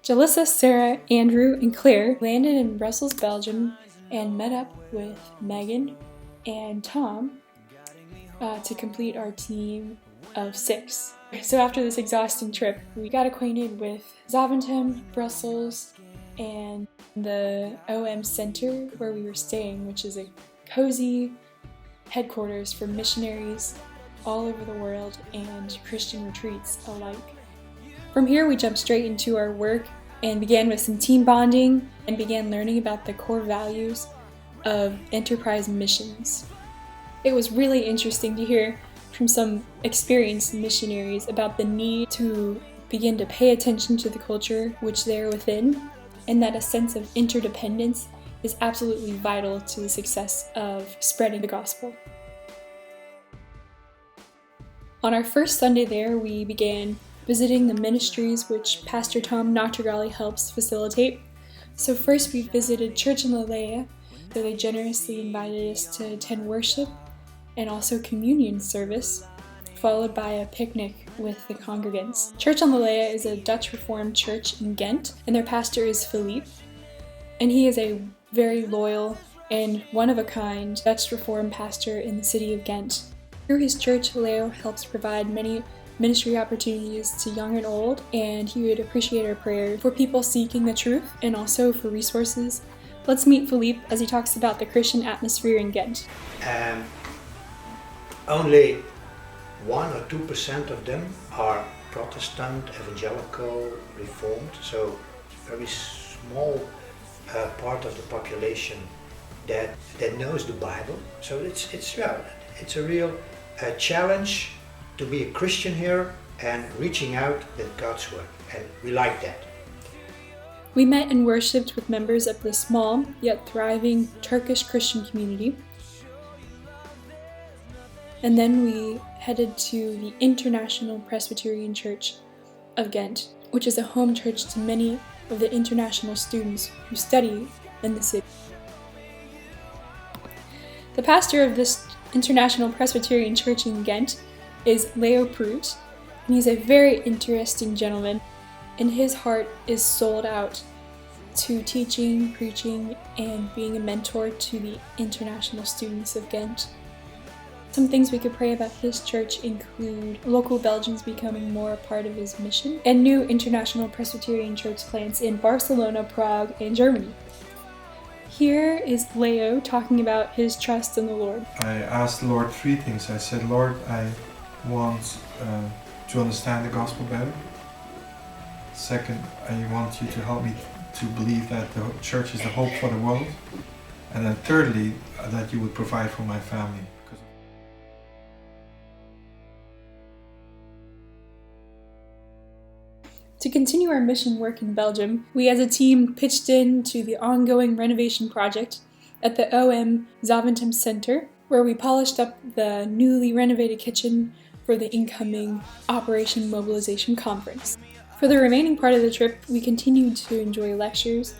Jalissa, Sarah, Andrew, and Claire landed in Brussels, Belgium, and met up with Megan and Tom to complete our team of 6. So after this exhausting trip, we got acquainted with Zaventem, Brussels, and the OM Center where we were staying, which is a cozy headquarters for missionaries all over the world and Christian retreats alike. From here, we jumped straight into our work and began with some team bonding and began learning about the core values of enterprise missions. It was really interesting to hear from some experienced missionaries about the need to begin to pay attention to the culture which they are within, and that a sense of interdependence is absolutely vital to the success of spreading the gospel. On our first Sunday there, we began visiting the ministries which Pastor Tom Nachtergaele helps facilitate. So first we visited Church in Lelea, so they generously invited us to attend worship and also communion service, followed by a picnic with the congregants. Church in Lelea is a Dutch Reformed church in Ghent, and their pastor is Philippe, and he is a very loyal and one-of-a-kind Dutch Reformed pastor in the city of Ghent. Through his church, Leo helps provide many ministry opportunities to young and old, and he would appreciate our prayer for people seeking the truth and also for resources. Let's meet Philippe as he talks about the Christian atmosphere in Ghent. Only 1 or 2% of them are Protestant, evangelical, Reformed, so a very small part of the population that knows the Bible. So it's a real challenge to be a Christian here and reaching out with God's word, and we like that. We met and worshipped with members of the small yet thriving Turkish Christian community. And then we headed to the International Presbyterian Church of Ghent, which is a home church to many of the international students who study in the city. The pastor of this International Presbyterian Church in Ghent is Leo Prout, and he's a very interesting gentleman, and his heart is sold out to teaching, preaching, and being a mentor to the international students of Ghent. Some things we could pray about his church include local Belgians becoming more a part of his mission, and new International Presbyterian Church plants in Barcelona, Prague, and Germany. Here is Leo talking about his trust in the Lord. I asked the Lord 3 things. I said, Lord, I want to understand the gospel better. Second, I want you to help me to believe that the church is the hope for the world. And then thirdly, that you would provide for my family. To continue our mission work in Belgium, we as a team pitched in to the ongoing renovation project at the OM Zaventem Center, where we polished up the newly renovated kitchen for the incoming Operation Mobilization Conference. For the remaining part of the trip, we continued to enjoy lectures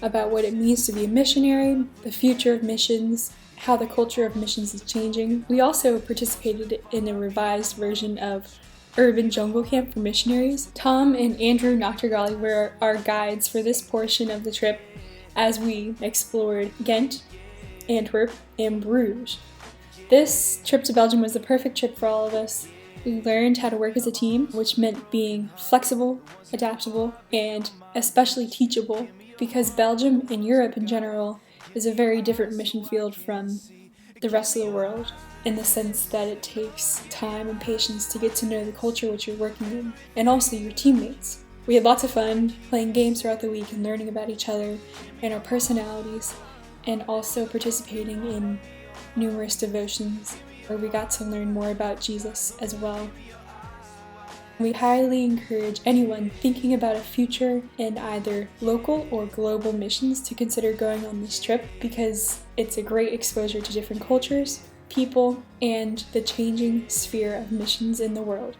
about what it means to be a missionary, the future of missions, how the culture of missions is changing. We also participated in a revised version of Urban Jungle Camp for Missionaries. Tom and Andrew Nachtergaele were our guides for this portion of the trip as we explored Ghent, Antwerp, and Bruges. This trip to Belgium was the perfect trip for all of us. We learned how to work as a team, which meant being flexible, adaptable, and especially teachable, because Belgium and Europe in general is a very different mission field from the rest of the world, in the sense that it takes time and patience to get to know the culture which you're working in, and also your teammates. We had lots of fun playing games throughout the week and learning about each other and our personalities, and also participating in numerous devotions where we got to learn more about Jesus as well. We highly encourage anyone thinking about a future in either local or global missions to consider going on this trip, because it's a great exposure to different cultures, people, and the changing sphere of missions in the world.